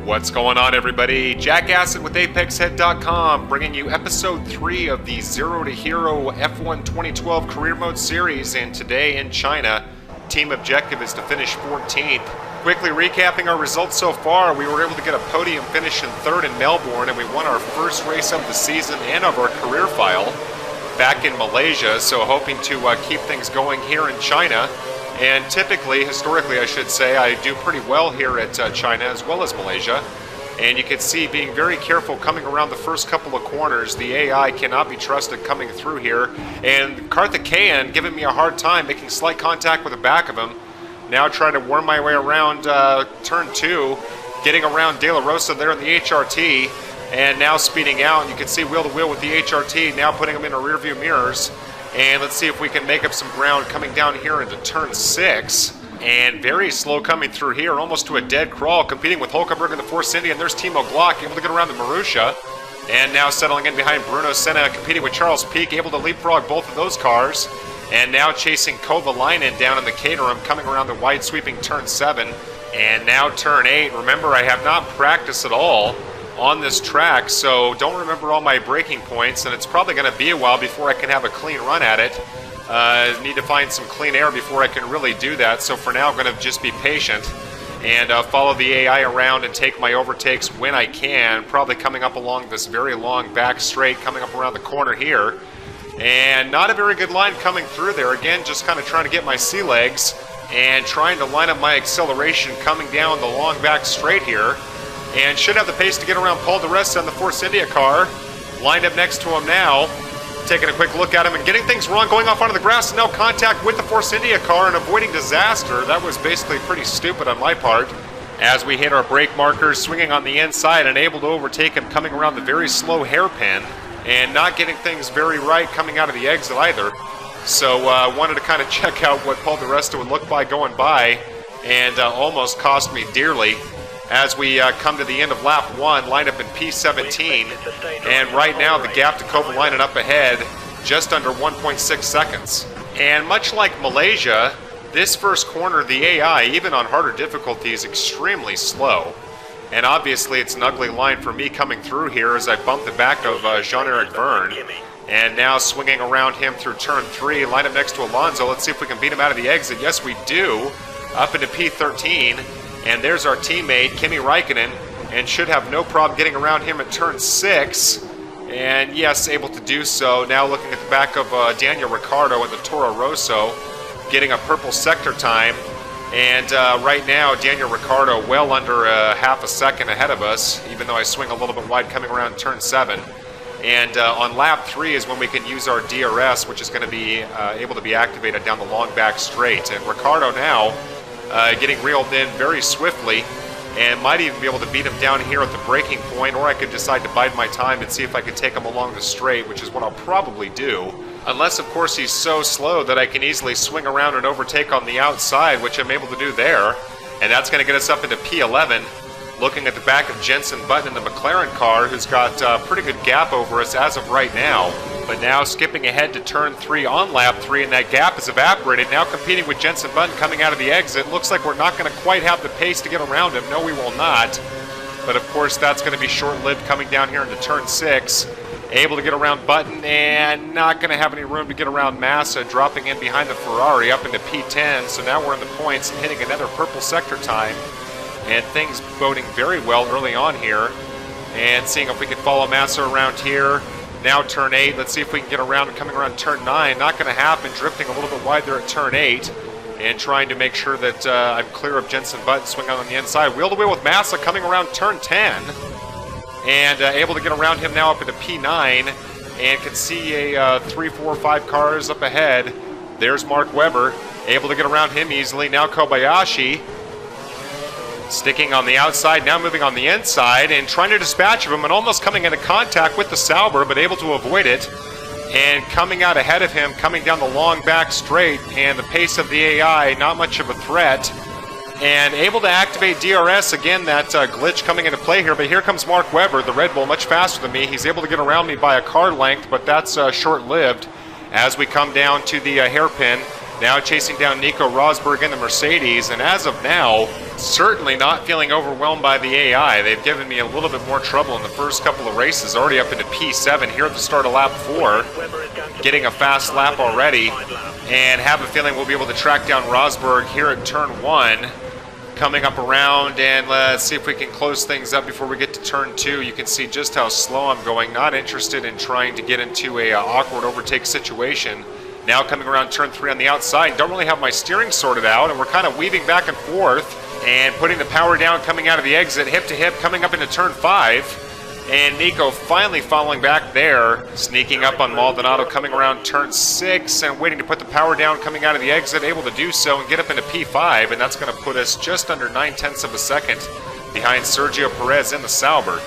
What's going on, everybody? Jack Acid with ApexHead.com, bringing you episode 3 of the Zero to Hero F1 2012 Career Mode Series. And today in China, team objective is to finish 14th. Quickly recapping our results so far, we were able to get a podium finish in 3rd in Melbourne, and we won our first race of the season and of our career file back in Malaysia. So hoping to keep things going here in China. And typically, historically I should say, I do pretty well here at China as well as Malaysia. And you can see, being very careful coming around the first couple of corners, the AI cannot be trusted coming through here. And Karthikeyan giving me a hard time, making slight contact with the back of him. Now trying to worm my way around turn 2, getting around De La Rosa there in the HRT, and now speeding out. And you can see wheel to wheel with the HRT, now putting him in our rear view mirrors. And let's see if we can make up some ground coming down here into turn 6. And very slow coming through here, almost to a dead crawl, competing with Hulkenberg in the Force India. And there's Timo Glock, able to get around the Marussia. And now settling in behind Bruno Senna, competing with Charles Peak, able to leapfrog both of those cars. And now chasing Kovalainen down in the Caterham, coming around the wide sweeping turn 7. And now turn 8. Remember, I have not practiced at all on this track, so don't remember all my braking points, and it's probably going to be a while before I can have a clean run at it. Need to find some clean air before I can really do that, so for now I'm going to just be patient and follow the AI around and take my overtakes when I can, probably coming up along this very long back straight, coming up around the corner here. And not a very good line coming through there. Again, just kind of trying to get my sea legs and trying to line up my acceleration coming down the long back straight here. And should have the pace to get around Paul di Resta on the Force India car. Lined up next to him now. Taking a quick look at him and getting things wrong, going off onto the grass, and now contact with the Force India car and avoiding disaster. That was basically pretty stupid on my part. As we hit our brake markers, swinging on the inside and able to overtake him coming around the very slow hairpin. And not getting things very right coming out of the exit either. So wanted to kind of check out what Paul di Resta would look like going by, and almost cost me dearly. As we come to the end of lap 1, lined up in P17, and right now the gap to Kovalainen up ahead, just under 1.6 seconds. And much like Malaysia, this first corner, the AI, even on harder difficulty, is extremely slow. And obviously it's an ugly line for me coming through here as I bump the back of Jean-Eric Verne. And now swinging around him through turn 3, lined up next to Alonso. Let's see if we can beat him out of the exit. Yes, we do. Up into P13. And there's our teammate, Kimi Räikkönen, and should have no problem getting around him at turn 6. And yes, able to do so. Now looking at the back of Daniel Ricciardo in the Toro Rosso, getting a purple sector time. And right now, Daniel Ricciardo well under half a second ahead of us, even though I swing a little bit wide coming around turn 7. And on lap 3 is when we can use our DRS, which is going to be able to be activated down the long back straight. And Ricciardo now getting reeled in very swiftly, and might even be able to beat him down here at the braking point, or I could decide to bide my time and see if I could take him along the straight, which is what I'll probably do. Unless, of course, he's so slow that I can easily swing around and overtake on the outside, which I'm able to do there. And that's going to get us up into P11, looking at the back of Jenson Button in the McLaren car, who's got a pretty good gap over us as of right now. But now skipping ahead to turn 3 on lap 3, and that gap is evaporated. Now competing with Jenson Button coming out of the exit. Looks like we're not going to quite have the pace to get around him. No, we will not. But of course, that's going to be short-lived coming down here into turn 6. Able to get around Button, and not going to have any room to get around Massa, dropping in behind the Ferrari up into P10. So now we're in the points and hitting another purple sector time. And things boding very well early on here. And seeing if we can follow Massa around here. Now turn 8. Let's see if we can get around and coming around turn 9. Not going to happen. Drifting a little bit wide there at turn 8. And trying to make sure that I'm clear of Jenson Button swinging on the inside. Wheel to wheel with Massa coming around turn 10. And able to get around him now up into P9. And can see a 3, 4, 5 cars up ahead. There's Mark Webber. Able to get around him easily. Now Kobayashi. Sticking on the outside, now moving on the inside, and trying to dispatch of him, and almost coming into contact with the Sauber, but able to avoid it. And coming out ahead of him, coming down the long back straight, and the pace of the AI, not much of a threat. And able to activate DRS, again, that glitch coming into play here, but here comes Mark Webber, the Red Bull, much faster than me. He's able to get around me by a car length, but that's short-lived as we come down to the hairpin. Now chasing down Nico Rosberg in the Mercedes, and as of now, certainly not feeling overwhelmed by the AI. They've given me a little bit more trouble in the first couple of races, already up into P7 here at the start of lap 4, getting a fast lap already, and have a feeling we'll be able to track down Rosberg here at turn 1, coming up around, and let's see if we can close things up before we get to turn 2. You can see just how slow I'm going, not interested in trying to get into a awkward overtake situation. Now coming around turn 3 on the outside, don't really have my steering sorted out, and we're kind of weaving back and forth and putting the power down coming out of the exit, hip to hip, coming up into turn 5. And Nico finally following back there, sneaking up on Maldonado, coming around turn 6 and waiting to put the power down coming out of the exit, able to do so and get up into P5, and that's going to put us just under 9/10 of a second behind Sergio Perez in the Sauber.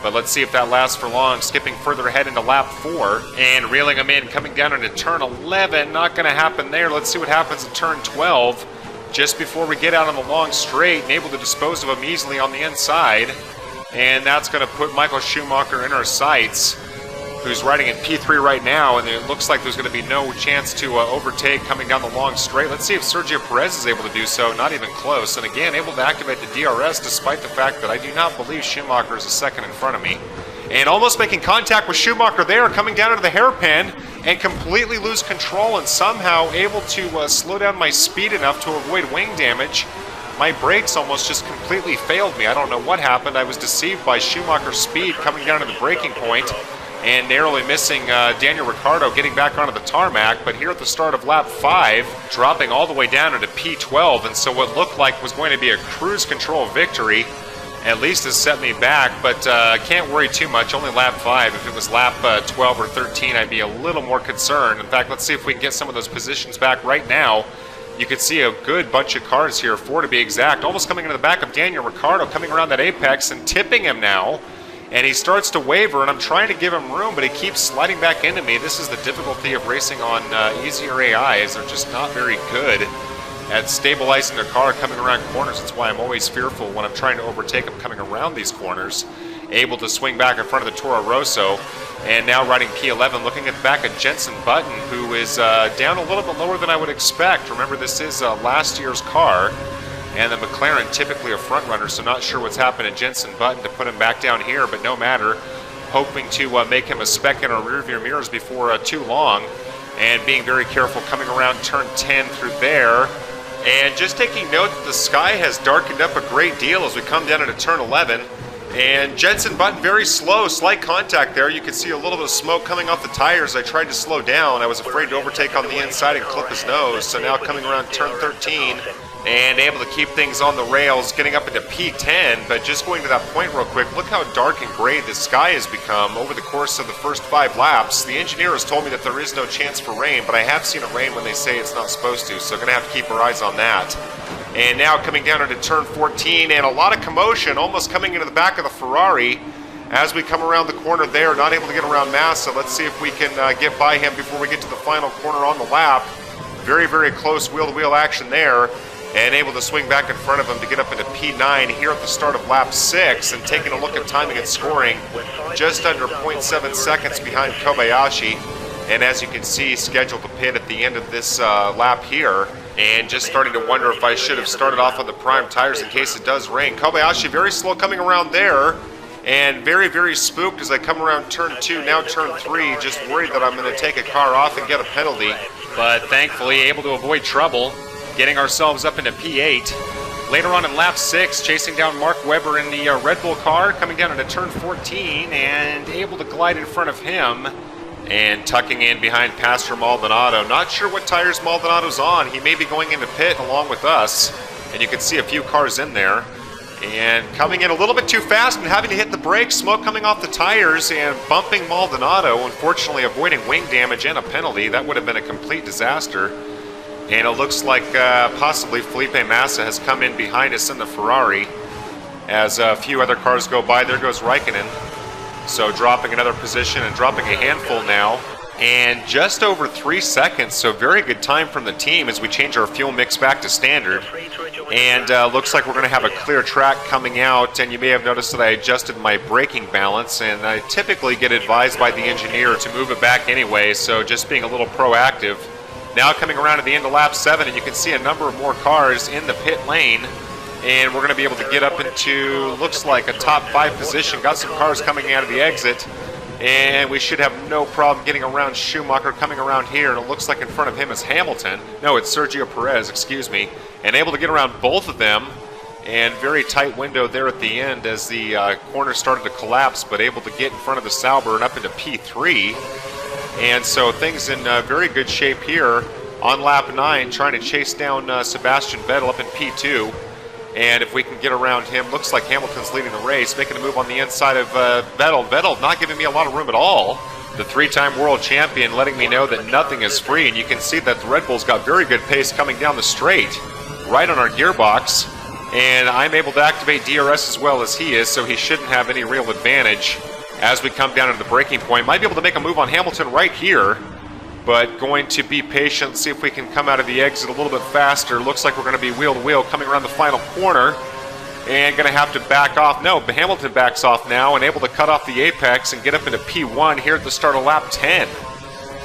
But let's see if that lasts for long, skipping further ahead into lap 4 and reeling them in, coming down into turn 11. Not going to happen there. Let's see what happens in turn 12, just before we get out on the long straight and able to dispose of them easily on the inside. And that's going to put Michael Schumacher in our sights, who's riding in P3 right now, and it looks like there's going to be no chance to overtake coming down the long straight. Let's see if Sergio Perez is able to do so. Not even close. And again, able to activate the DRS despite the fact that I do not believe Schumacher is a second in front of me. And almost making contact with Schumacher there, coming down into the hairpin, and completely lose control, and somehow able to slow down my speed enough to avoid wing damage. My brakes almost just completely failed me. I don't know what happened. I was deceived by Schumacher's speed coming down to the braking point, and narrowly missing Daniel Ricciardo getting back onto the tarmac. But here at the start of lap 5, dropping all the way down into P12, and so what looked like was going to be a cruise control victory at least has set me back, but can't worry too much. Only lap 5. If it was lap 12 or 13, I'd be a little more concerned. In fact, let's see if we can get some of those positions back right now. You can see a good bunch of cars here, 4 to be exact, almost coming into the back of Daniel Ricciardo, coming around that apex and tipping him now. And he starts to waver, and I'm trying to give him room, but he keeps sliding back into me. This is the difficulty of racing on easier AIs. They're just not very good at stabilizing their car coming around corners. That's why I'm always fearful when I'm trying to overtake them coming around these corners. Able to swing back in front of the Toro Rosso, and now riding P11, looking at the back of Jenson Button, who is down a little bit lower than I would expect. Remember, this is last year's car, and the McLaren typically a front runner, so not sure what's happened to Jenson Button to put him back down here, but no matter. Hoping to make him a speck in our rearview mirrors before too long, and being very careful coming around turn 10 through there. And just taking note that the sky has darkened up a great deal as we come down into turn 11. And Jenson Button very slow, slight contact there. You can see a little bit of smoke coming off the tires. I tried to slow down. I was afraid to overtake on the inside and clip his nose. So now coming around turn 13 and able to keep things on the rails, getting up into P10. But just going to that point real quick, look how dark and gray the sky has become over the course of the first 5 laps. The engineer has told me that there is no chance for rain, but I have seen it rain when they say it's not supposed to, so going to have to keep our eyes on that. And now coming down into turn 14, and a lot of commotion almost coming into the back of the Ferrari as we come around the corner there, not able to get around Massa. Let's see if we can get by him before we get to the final corner on the lap. Very, very close wheel-to-wheel action there, and able to swing back in front of him to get up into P9 here at the start of lap 6, and taking a look at timing and scoring, just under 0.7 seconds behind Kobayashi, and as you can see, scheduled to pit at the end of this lap here. And just starting to wonder if I should have started off on the prime tires in case it does rain. Kobayashi very slow coming around there, and very, very spooked as I come around turn 2, now turn 3, just worried that I'm going to take a car off and get a penalty. But thankfully able to avoid trouble, getting ourselves up into P8. Later on in lap 6, chasing down Mark Webber in the Red Bull car, coming down into turn 14, and able to glide in front of him. And tucking in behind Pastor Maldonado. Not sure what tires Maldonado's on. He may be going into pit along with us. And you can see a few cars in there. And coming in a little bit too fast and having to hit the brakes. Smoke coming off the tires and bumping Maldonado. Unfortunately avoiding wing damage and a penalty. That would have been a complete disaster. And it looks like possibly Felipe Massa has come in behind us in the Ferrari. As a few other cars go by, there goes Raikkonen. So dropping another position and dropping a handful now. And just over 3 seconds, so very good time from the team as we change our fuel mix back to standard. And looks like we're going to have a clear track coming out. And you may have noticed that I adjusted my braking balance. And I typically get advised by the engineer to move it back anyway. So just being a little proactive Now coming around at the end of lap 7, and you can see a number of more cars in the pit lane. And we're going to be able to get up into, looks like, a top 5 position. Got some cars coming out of the exit. And we should have no problem getting around Schumacher coming around here. And it looks like in front of him is Hamilton. No, it's Sergio Perez, excuse me. And able to get around both of them. And very tight window there at the end as the corner started to collapse. But able to get in front of the Sauber and up into P3. And so things in very good shape here on lap 9, trying to chase down Sebastian Vettel up in P2. And if we can get around him, looks like Hamilton's leading the race, making a move on the inside of Vettel. Vettel not giving me a lot of room at all. The 3-time world champion letting me know that nothing is free. And you can see that the Red Bull's got very good pace coming down the straight, right on our gearbox. And I'm able to activate DRS as well as he is, so he shouldn't have any real advantage as we come down to the braking point. Might be able to make a move on Hamilton right here, but going to be patient, see if we can come out of the exit a little bit faster. Looks like we're going to be wheel to wheel coming around the final corner, and going to have to back off. No, Hamilton backs off now and able to cut off the apex and get up into P1 here at the start of lap 10.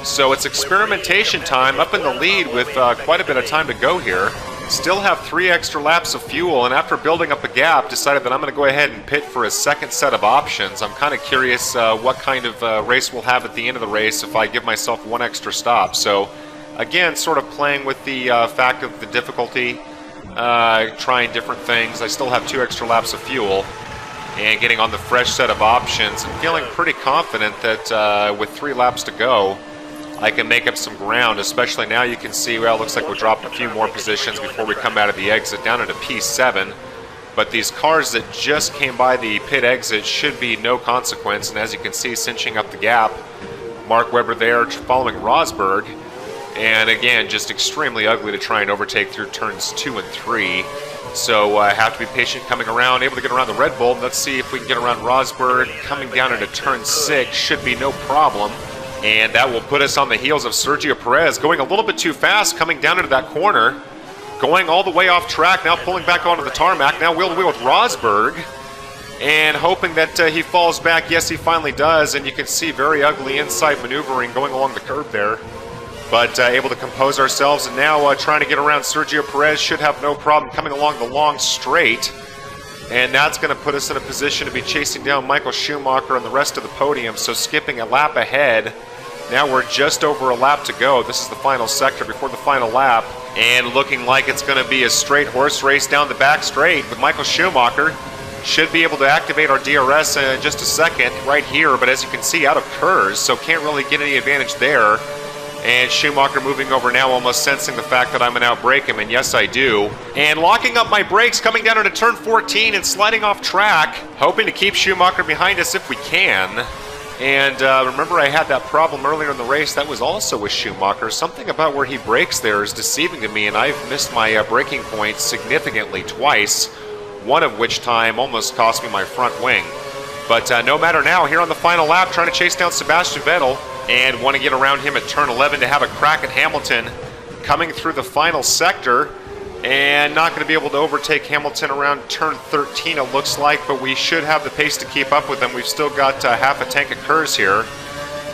So it's experimentation time, up in the lead with quite a bit of time to go here. Still have 3 extra laps of fuel, and after building up a gap, decided that I'm going to go ahead and pit for a second set of options. I'm kind of curious what kind of race we'll have at the end of the race if I give myself 1 extra stop. So, again, sort of playing with the fact of the difficulty, trying different things. I still have 2 extra laps of fuel, and getting on the fresh set of options, and feeling pretty confident that with 3 laps to go, I can make up some ground, especially now you can see, well, it looks like we'll drop a few more positions before we come out of the exit down into P7. But these cars that just came by the pit exit should be no consequence, and as you can see, cinching up the gap, Mark Webber there following Rosberg. And again, just extremely ugly to try and overtake through turns 2 and 3. So I have to be patient coming around, able to get around the Red Bull. Let's see if we can get around Rosberg. Coming down into turn 6 should be no problem. And that will put us on the heels of Sergio Perez, going a little bit too fast, coming down into that corner, going all the way off track, now pulling back onto the tarmac, now wheel to wheel with Rosberg, and hoping that he falls back. Yes, he finally does, and you can see very ugly inside maneuvering going along the curb there. But able to compose ourselves, and now trying to get around Sergio Perez, should have no problem coming along the long straight. And that's going to put us in a position to be chasing down Michael Schumacher and the rest of the podium, so skipping a lap ahead. Now we're just over a lap to go. This is the final sector before the final lap, and looking like it's going to be a straight horse race down the back straight with Michael Schumacher. Should be able to activate our DRS in just a second right here, but as you can see, out of curves, so can't really get any advantage there. And Schumacher moving over now, almost sensing the fact that I'm going to outbrake him, and yes, I do. And locking up my brakes, coming down into turn 14 and sliding off track, hoping to keep Schumacher behind us if we can. And remember, I had that problem earlier in the race. That was also with Schumacher. Something about where he brakes there is deceiving to me, and I've missed my braking points significantly twice, one of which time almost cost me my front wing. But no matter now, here on the final lap, trying to chase down Sebastian Vettel, and want to get around him at turn 11 to have a crack at Hamilton coming through the final sector, and not going to be able to overtake Hamilton around turn 13, it looks like, but we should have the pace to keep up with them. We've still got half a tank of KERS here,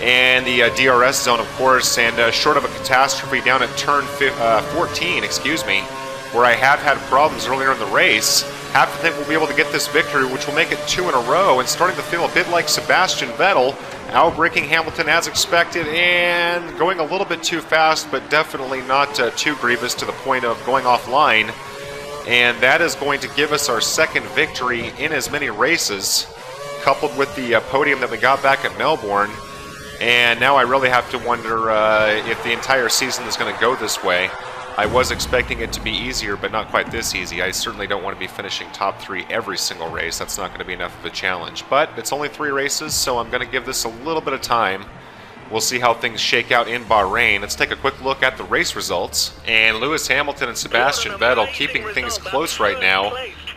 and the DRS zone, of course, and short of a catastrophe down at turn 14, excuse me, where I have had problems earlier in the race. Have to think we'll be able to get this victory, which will make it 2 in a row, and starting to feel a bit like Sebastian Vettel, outbraking Hamilton as expected, and going a little bit too fast, but definitely not too grievous to the point of going offline. And that is going to give us our second victory in as many races, coupled with the podium that we got back at Melbourne. And now I really have to wonder if the entire season is going to go this way. I was expecting it to be easier, but not quite this easy. I certainly don't want to be finishing top 3 every single race. That's not going to be enough of a challenge. But it's only 3 races, so I'm going to give this a little bit of time. We'll see how things shake out in Bahrain. Let's take a quick look at the race results. And Lewis Hamilton and Sebastian Vettel keeping things close right now.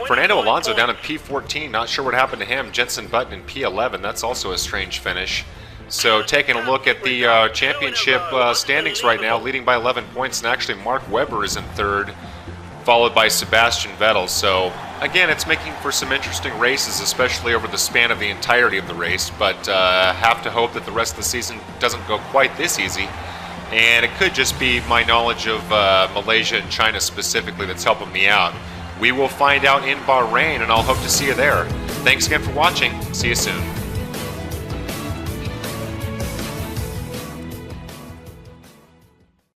Fernando Alonso down in P14. Not sure what happened to him. Jenson Button in P11. That's also a strange finish. So taking a look at the championship standings right now, leading by 11 points, and actually Mark Webber is in 3rd, followed by Sebastian Vettel. So again, it's making for some interesting races, especially over the span of the entirety of the race, but have to hope that the rest of the season doesn't go quite this easy. And it could just be my knowledge of Malaysia and China specifically that's helping me out. We will find out in Bahrain, and I'll hope to see you there. Thanks again for watching. See you soon.